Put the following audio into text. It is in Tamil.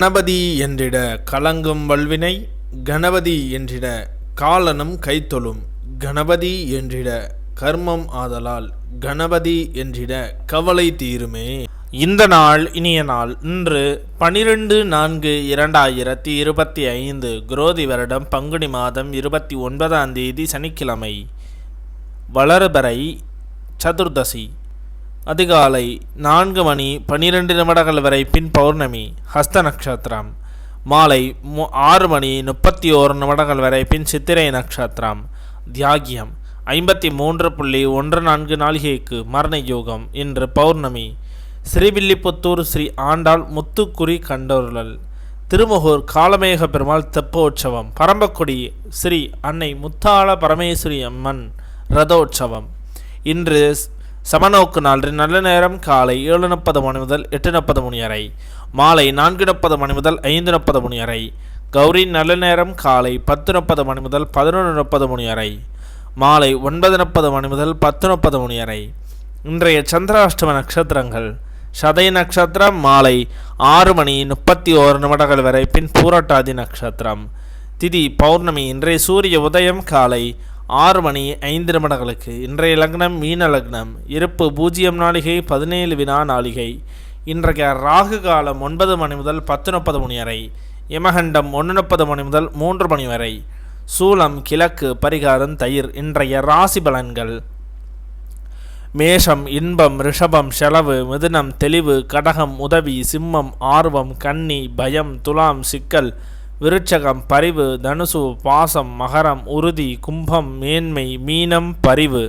கணபதி என்றிட கலங்கும் வல்வினை, கணபதி என்றிட காலனும் கைத்தொழும், கணபதி என்றிட கர்மம் ஆதலால், கணபதி என்றிட கவலை தீருமே. இந்த நாள் இனிய நாள். இன்று 12/4/2025 குரோதி வருடம் பங்குனி மாதம் 29ஆம் தேதி சனிக்கிழமை. வளர்பிறை சதுர்தசி. அதிகாலை 4:12 வரை பின் பௌர்ணமி ஹஸ்த நட்சத்திரம். மாலை 6:31 வரை பின் சித்திரை நட்சத்திரம். தியாகியம் 53.14 நாளிகைக்கு மரண யோகம். இன்று பௌர்ணமி. ஸ்ரீவில்லிபுத்தூர் ஸ்ரீ ஆண்டாள் முத்துக்குறி கண்டோர்லல். திருமுகூர் காலமேக பெருமாள் தெப்போற்சவம். பரம்பக்குடி ஸ்ரீ அன்னை முத்தாள பரமேஸ்வரி அம்மன் ரதோற்சவம். இன்று சமநோக்கு நாள். நல்ல நேரம் காலை 7:30 முதல் 8:30 வரை, மாலை 4:30 முதல் 5:30 வரை. கௌரி நல்ல நேரம் காலை 10:30 முதல் 11:30 வரை, மாலை 9:30 முதல் 10:30 வரை. இன்றைய சந்திராஷ்டம நட்சத்திரங்கள்: சதய நட்சத்திரம் மாலை 6:31 வரை பின் பூரட்டாதி நட்சத்திரம். திதி பௌர்ணமி. இன்றைய சூரிய உதயம் காலை 6:05 இன்றைய லக்னம் மீன லக்னம். இருப்பு 0 நாளிகை 17 வினா நாளிகை. இன்றைய ராகு காலம் 9 முதல் 10:30 வரை. யமகண்டம் 1:30 முதல் 3 வரை. சூலம் கிழக்கு. பரிகாரம் தயிர். இன்றைய ராசி பலன்கள்: மேஷம் இன்பம், ரிஷபம் செலவு, மிதுனம் தெளிவு, கடகம் உதவி, சிம்மம் ஆர்வம், கன்னி பயம், துலாம் சிக்கல், விருட்சகம் பரிவு, தனுசு பாசம், மகரம் உறுதி, கும்பம் மேன்மை, மீனம் பரிவு.